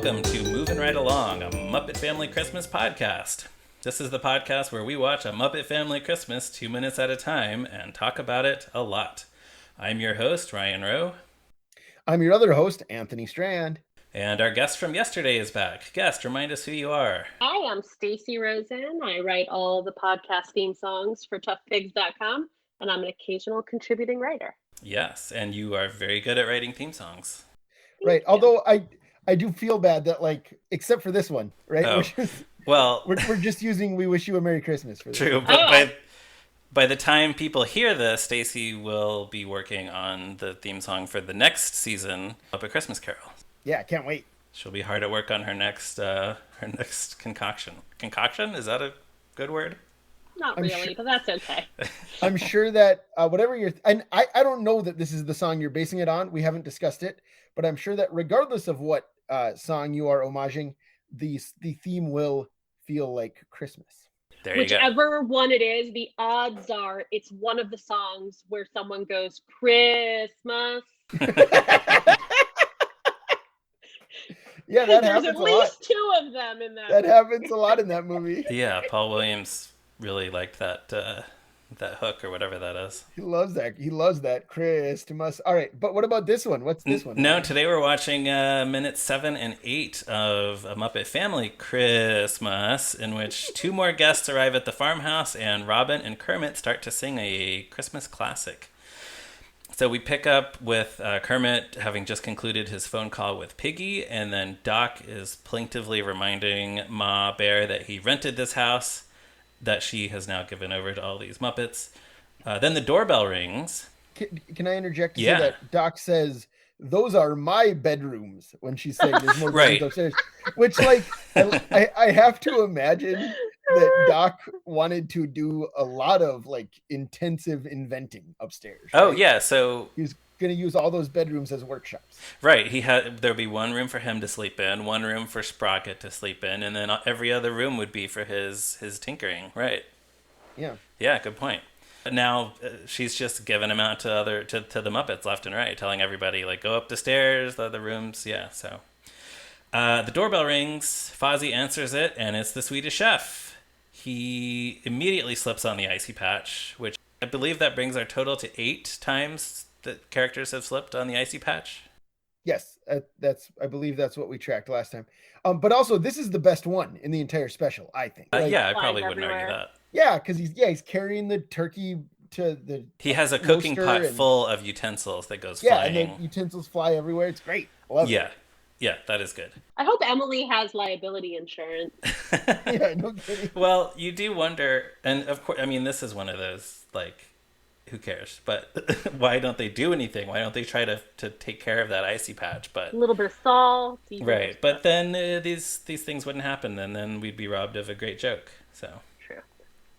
Welcome to Movin' Right Along, a Muppet Family Christmas podcast. This is the podcast where we watch a Muppet Family Christmas 2 minutes at a time and talk about it a lot. I'm your host, Ryan Rowe. I'm your other host, Anthony Strand. And our guest from yesterday is back. Guest, remind us who you are. Hi, I'm Staci Rosen. I write all the podcast theme songs for toughpigs.com, and I'm an occasional contributing writer. Yes, and you are very good at writing theme songs. Right, although I do feel bad that, like, except for this one, right? Oh. Well, we're just using "We Wish You a Merry Christmas" for this. True, but by the time people hear this, Staci will be working on the theme song for the next season of A Christmas Carol. Yeah, I can't wait. She'll be hard at work on her next concoction. Concoction? Is that a good word? Not really, but that's okay. I'm sure that whatever you're... And I don't know that this is the song you're basing it on. We haven't discussed it. But I'm sure that regardless of what song you are homaging, the theme will feel like Christmas. There you Whichever one it is, the odds are it's one of the songs where someone goes, Christmas. Yeah, that happens There's a at lot. least two of them in that That movie. happens a lot in that movie. Yeah, Paul Williams really liked that hook or whatever that is. He loves that. He loves that Christmas. All right, but what about this one? What's this one? No, today we're watching minutes 7 and 8 of A Muppet Family Christmas, in which two more guests arrive at the farmhouse and Robin and Kermit start to sing a Christmas classic. So we pick up with Kermit having just concluded his phone call with Piggy, and then Doc is plaintively reminding Ma Bear that he rented this house, that she has now given over to all these Muppets. Then the doorbell rings. Can I interject to say that Doc says, "Those are my bedrooms," when she's saying there's more Right. bedrooms upstairs? Which, like, I have to imagine that Doc wanted to do a lot of, like, intensive inventing upstairs. Oh, right? yeah, so... He was going to use all those bedrooms as workshops. Right, there'd be one room for him to sleep in, one room for Sprocket to sleep in, and then every other room would be for his tinkering. Right. Yeah. Yeah, good point. Now she's just giving him out to the Muppets left and right, telling everybody, like, go up the stairs, the other rooms. Yeah, so the doorbell rings. Fozzie answers it, and it's the Swedish Chef. He immediately slips on the icy patch, which I believe that brings our total to 8 times that characters have slipped on the icy patch. Yes, I believe that's what we tracked last time. But also, this is the best one in the entire special, I think. Yeah, I probably wouldn't argue that. Yeah, because he's carrying the turkey to the... He has a cooking pot full of utensils that goes flying. Yeah, and the utensils fly everywhere. It's great. I love it. Yeah, that is good. I hope Emily has liability insurance. Yeah, no kidding. Well, you do wonder, and of course, I mean, this is one of those, like, who cares? But why don't they do anything? Why don't they try to take care of that icy patch? But a little bit of salt. Right, but then these things wouldn't happen, and then we'd be robbed of a great joke. So true.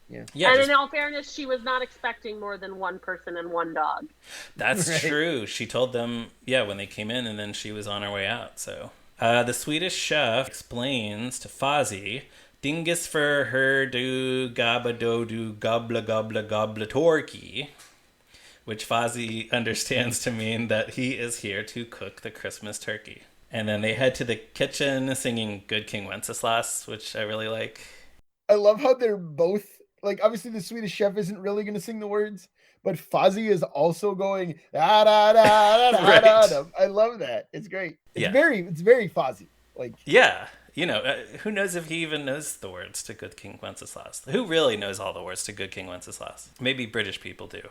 Yeah. And in all fairness, she was not expecting more than one person and one dog. That's right. True. She told them, when they came in, and then she was on her way out. So the Swedish Chef explains to Fozzie, "Dingus for her do gabba do gobla gobla gobla torky," which Fozzie understands to mean that he is here to cook the Christmas turkey. And then they head to the kitchen singing Good King Wenceslas, which I really like. I love how they're both, like, obviously the Swedish Chef isn't really going to sing the words, but Fozzie is also going da da da da da da da. I love that. It's great. It's very Fozzie. Like, yeah. You know, who knows if he even knows the words to Good King Wenceslas? Who really knows all the words to Good King Wenceslas? Maybe British people do.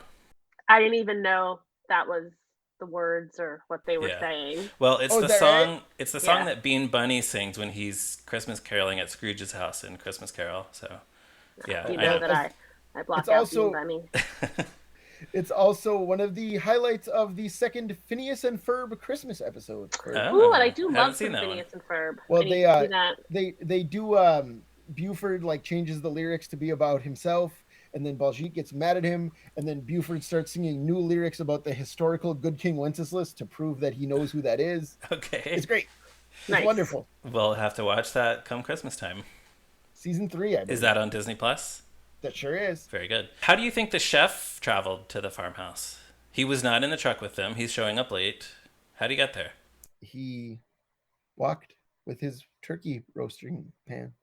I didn't even know that was the words or what they were saying. Well, it's the song. Right? It's the song that Bean Bunny sings when he's Christmas caroling at Scrooge's house in Christmas Carol. So, yeah, you know I blocked out Bean Bunny. It's also one of the highlights of the second Phineas and Ferb Christmas episode. Ooh, and I do love some Phineas and Ferb. Well, they do. Buford, like, changes the lyrics to be about himself, and then Baljeet gets mad at him, and then Buford starts singing new lyrics about the historical Good King Wenceslas to prove that he knows who that is. Okay, it's great. It's wonderful. We'll have to watch that come Christmas time. Season 3, I believe. Is that on Disney Plus? That sure is. Very good. How do you think the chef traveled to the farmhouse? He was not in the truck with them. He's showing up late. How did he get there? He walked. with his turkey roasting pan.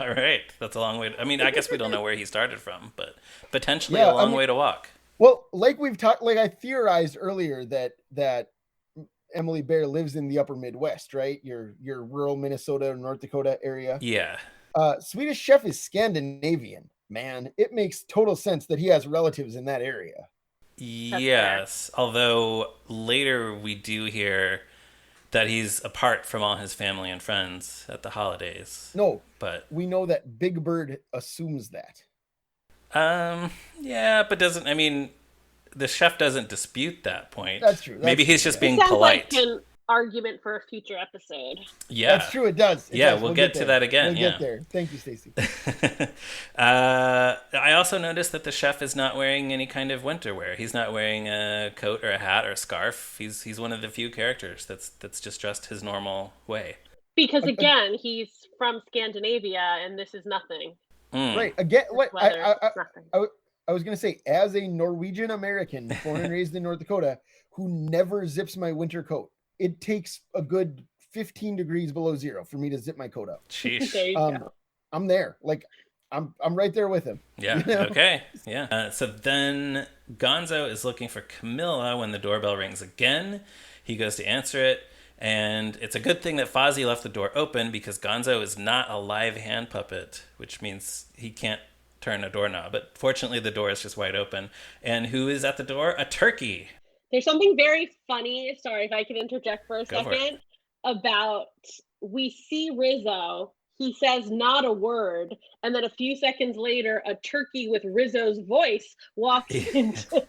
All right, that's a long way. I mean, I guess we don't know where he started from, but potentially a Yeah, I long mean, way to walk. well, like we've talked, like I theorized earlier that Emily Bear lives in the upper Midwest, right? Your rural Minnesota, North Dakota area. Yeah. Swedish Chef is Scandinavian, man. It makes total sense that he has relatives in that area. That's fair. Yes, although later we do hear that he's apart from all his family and friends at the holidays. No, But we know that Big Bird assumes that. yeah, but doesn't I mean the chef doesn't dispute that point. That's true. Maybe he's true, just yeah. It being sounds like polite. an argument for a future episode. Yeah. That's true. It does. It Yeah, does. we'll get to there. that again, We'll yeah. get there. Thank you, Stacy. I also noticed that the chef is not wearing any kind of winter wear. He's not wearing a coat or a hat or a scarf. He's one of the few characters that's just dressed his normal way. Because again, he's from Scandinavia, and this is nothing. Right. Again, what Weather, it's nothing. I was going to say, as a Norwegian American born and raised in North Dakota who never zips my winter coat, it takes a good 15 degrees below zero for me to zip my coat up. Sheesh. There you go. I'm there. Like, I'm right there with him. Yeah. You know? Okay. Yeah. So then Gonzo is looking for Camilla when the doorbell rings again. He goes to answer it, and it's a good thing that Fozzie left the door open because Gonzo is not a live hand puppet, which means he can't turn a doorknob. But fortunately, the door is just wide open. And who is at the door? A turkey. There's something very funny, sorry if I can interject for a Go for it. second, about we see Rizzo, he says not a word, and then a few seconds later, a turkey with Rizzo's voice walks into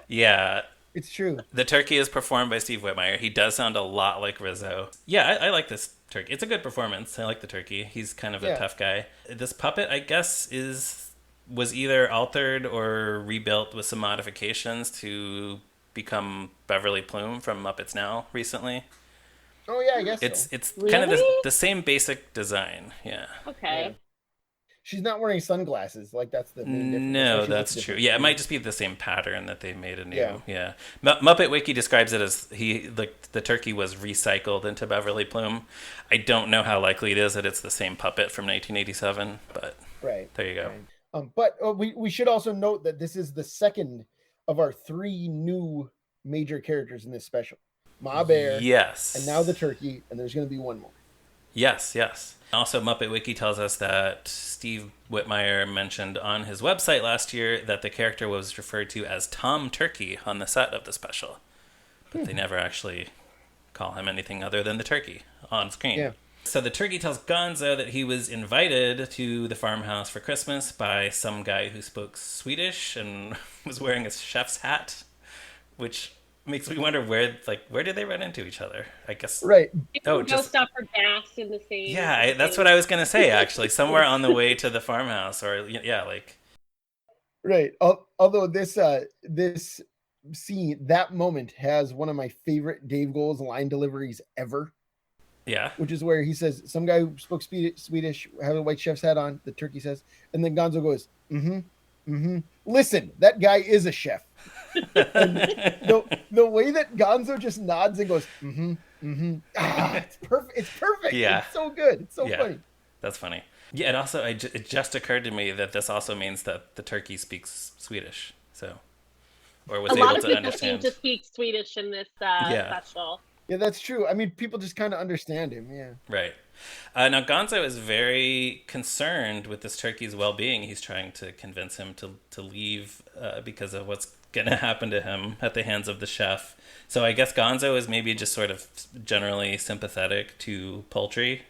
Yeah. It's true. The turkey is performed by Steve Whitmire. He does sound a lot like Rizzo. Yeah, I like this turkey. It's a good performance. I like the turkey. He's kind of a tough guy. This puppet, I guess, was either altered or rebuilt with some modifications to become Beverly Plume from Muppets Now recently. Oh yeah, I guess It's Really? kind of the same basic design. Yeah. Okay. Yeah. She's not wearing sunglasses. Like that's the main difference. No, She that's looks true. different. Yeah, it might just be the same pattern that they made a new. Yeah. Yeah. Muppet Wiki describes it as the turkey was recycled into Beverly Plume. I don't know how likely it is that it's the same puppet from 1987, but Right. there you go. Right. But we should also note that this is the second of our 3 new major characters in this special. Ma Bear. Yes. And now the turkey, and there's going to be one more. Yes. Also, Muppet Wiki tells us that Steve Whitmire mentioned on his website last year that the character was referred to as Tom Turkey on the set of the special. But they never actually call him anything other than the turkey on screen. Yeah. So the turkey tells Gonzo that he was invited to the farmhouse for Christmas by some guy who spoke Swedish and was wearing a chef's hat, which makes me wonder where did they run into each other? I guess. Right. People go stop for gas in the same. Yeah, that's what I was gonna say. Actually, somewhere on the way to the farmhouse, or yeah, like. Right. Although this scene, that moment has one of my favorite Dave Goelz line deliveries ever. Yeah. Which is where he says, some guy who spoke Swedish, have a white chef's hat on, the turkey says, and then Gonzo goes, listen, that guy is a chef. And the way that Gonzo just nods and goes, it's perfect. It's perfect. Yeah. It's so good. It's so funny. That's funny. Yeah, and also it just occurred to me that this also means that the turkey speaks Swedish, so or was a able lot of to people understand. seem to speak Swedish in this special. Yeah, that's true. I mean, people just kind of understand him. Yeah. Right. Now Gonzo is very concerned with this turkey's well-being. He's trying to convince him to leave because of what's going to happen to him at the hands of the chef. So I guess Gonzo is maybe just sort of generally sympathetic to poultry.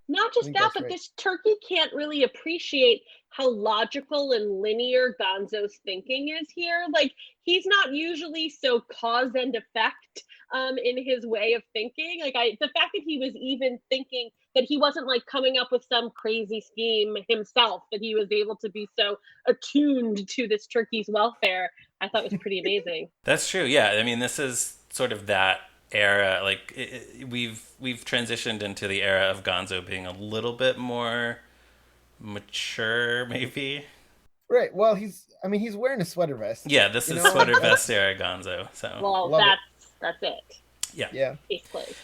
Not just that, but this turkey can't really appreciate how logical and linear Gonzo's thinking is here. Like, he's not usually so cause and effect in his way of thinking. Like, the fact that he was even thinking that he wasn't like coming up with some crazy scheme himself, that he was able to be so attuned to this turkey's welfare, I thought was pretty amazing. That's true. Yeah. I mean, this is sort of that era. Like we've transitioned into the era of Gonzo being a little bit more mature, maybe. Right. Well, he's wearing a sweater vest. Yeah, this is sweater vest era Gonzo. So well, that's it. Yeah. Yeah. Case closed.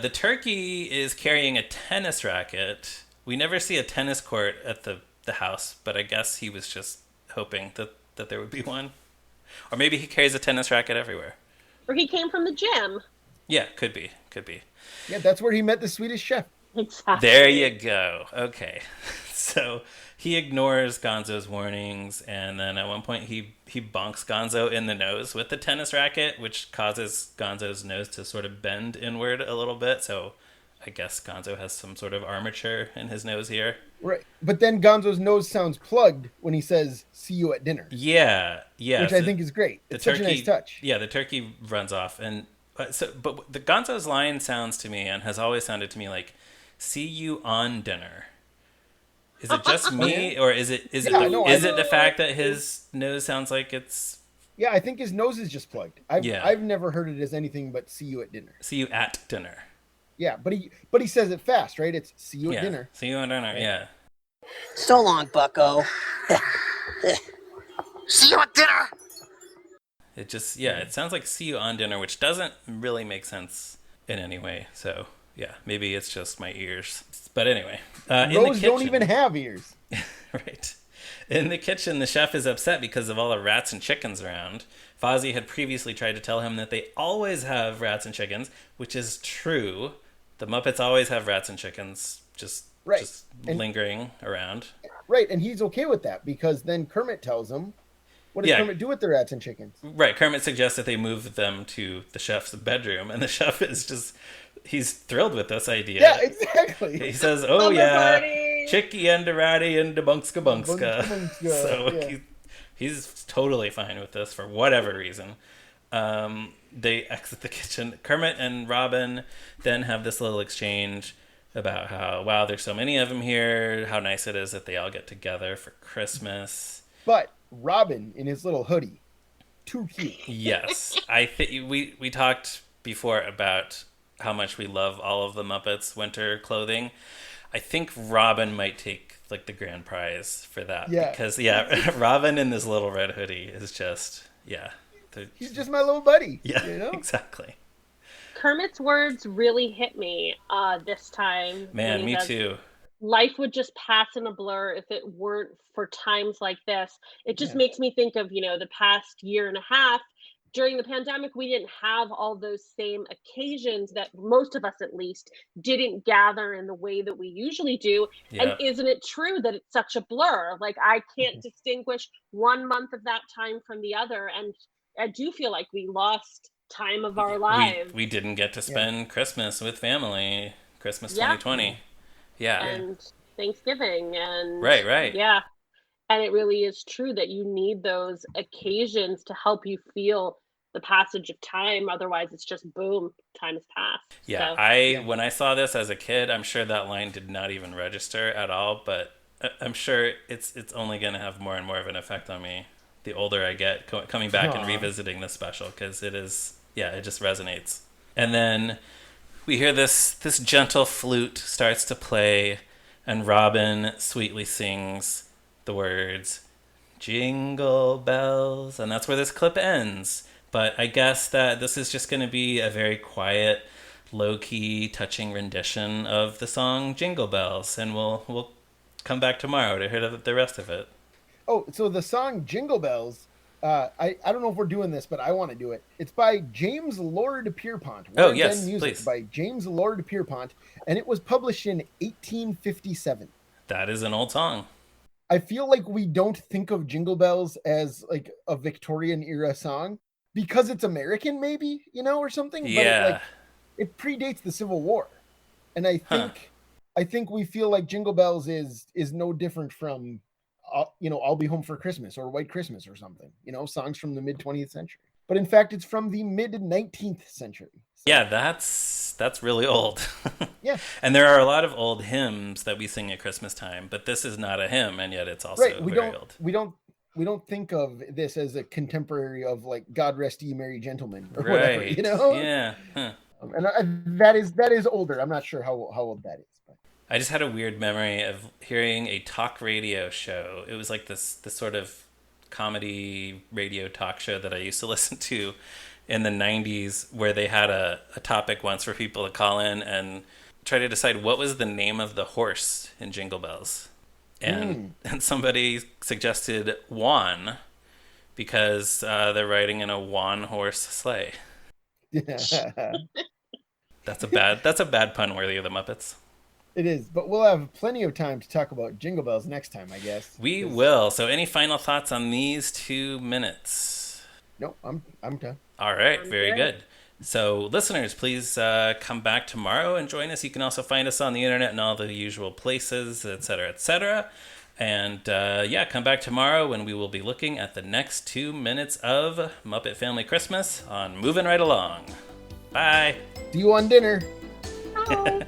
The turkey is carrying a tennis racket. We never see a tennis court at the house, but I guess he was just hoping that there would be one. Or maybe he carries a tennis racket everywhere. Or he came from the gym. Yeah, could be. Yeah, that's where he met the Swedish Chef. Exactly. There you go. Okay. So he ignores Gonzo's warnings, and then at one point he bonks Gonzo in the nose with the tennis racket, which causes Gonzo's nose to sort of bend inward a little bit. So I guess Gonzo has some sort of armature in his nose here. Right. But then Gonzo's nose sounds plugged when he says, "See you at dinner." Yeah. Which I think is great. It's such a nice touch. Yeah, the turkey runs off. And but the Gonzo's line sounds to me, and has always sounded to me like, "See you on dinner." Is it just me, or is it the fact that his nose sounds like it's? Yeah, I think his nose is just plugged. I've never heard it as anything but "see you at dinner." See you at dinner. Yeah, but he says it fast, right? It's "see you at dinner." See you at dinner. Right. Yeah. So long, Bucko. See you at dinner. It just it sounds like "see you on dinner," which doesn't really make sense in any way. So yeah, maybe it's just my ears. But anyway, Rose don't even have ears. Right. In the kitchen, the chef is upset because of all the rats and chickens around. Fozzie had previously tried to tell him that they always have rats and chickens, which is true. The Muppets always have rats and chickens just lingering around. Right, and he's okay with that because then Kermit tells him, what does Kermit do with the rats and chickens? Right, Kermit suggests that they move them to the chef's bedroom, and the chef is just... He's thrilled with this idea. Yeah, exactly. He says, "Oh yeah, Chicky and the Ratty and the Bunkska Bunkska." So he's totally fine with this for whatever reason. They exit the kitchen. Kermit and Robin then have this little exchange about how, wow, there's so many of them here. How nice it is that they all get together for Christmas. But Robin in his little hoodie, too cute. Yes, I think we talked before about how much we love all of the Muppets winter clothing. I think Robin might take like the grand prize for that. Yeah. Because Robin in this little red hoodie is just he's just my little buddy. Yeah, you know? Exactly. Kermit's words really hit me this time. Man, me too. Life would just pass in a blur if it weren't for times like this. It just makes me think of, the past year and a half. During the pandemic, we didn't have all those same occasions that most of us, at least, didn't gather in the way that we usually do. Yeah. And isn't it true that it's such a blur? Like, I can't distinguish one month of that time from the other. And I do feel like we lost time of our lives. We didn't get to spend Christmas with family. Christmas 2020. Yeah. And Thanksgiving. And Right. Yeah. And it really is true that you need those occasions to help you feel the passage of time. Otherwise, it's just boom, time has passed. Yeah, when I saw this as a kid, I'm sure that line did not even register at all. But I'm sure it's only going to have more and more of an effect on me the older I get, coming back and revisiting this special, because it just resonates. And then we hear this gentle flute starts to play, and Robin sweetly sings the words, "Jingle Bells," and that's where this clip ends. But I guess that this is just going to be a very quiet, low-key, touching rendition of the song Jingle Bells, and we'll come back tomorrow to hear the rest of it. Oh, so the song Jingle Bells, I don't know if we're doing this, but I want to do it. It's by James Lord Pierpont. Oh, yes, music please. By James Lord Pierpont, and it was published in 1857. That is an old song. I feel like we don't think of Jingle Bells as like a Victorian era song because it's American, maybe, or something. Yeah. But it predates the Civil War, and I think we feel like Jingle Bells is no different from, I'll Be Home for Christmas or White Christmas or something. Songs from the mid 20th century. But in fact, it's from the mid 19th century. So. Yeah, that's really old. Yeah. And there are a lot of old hymns that we sing at Christmas time, but this is not a hymn, and yet it's also very old. We don't think of this as a contemporary of like "God Rest Ye Merry Gentlemen" or right. whatever, Yeah. Huh. And that is older. I'm not sure how old that is. But. I just had a weird memory of hearing a talk radio show. It was like this sort of comedy radio talk show that I used to listen to, in the 90s where they had a topic once for people to call in and try to decide what was the name of the horse in Jingle Bells. And somebody suggested Juan because they're riding in a one horse sleigh. That's a bad pun worthy of the Muppets. It is, but we'll have plenty of time to talk about Jingle Bells next time, I guess. We will. So any final thoughts on these 2 minutes? Nope, I'm done. All right, very good. So listeners, please come back tomorrow and join us. You can also find us on the internet and all the usual places, etc., etc. And come back tomorrow when we will be looking at the next 2 minutes of Muppet Family Christmas on Movin' Right Along. Bye. See you on dinner. Bye.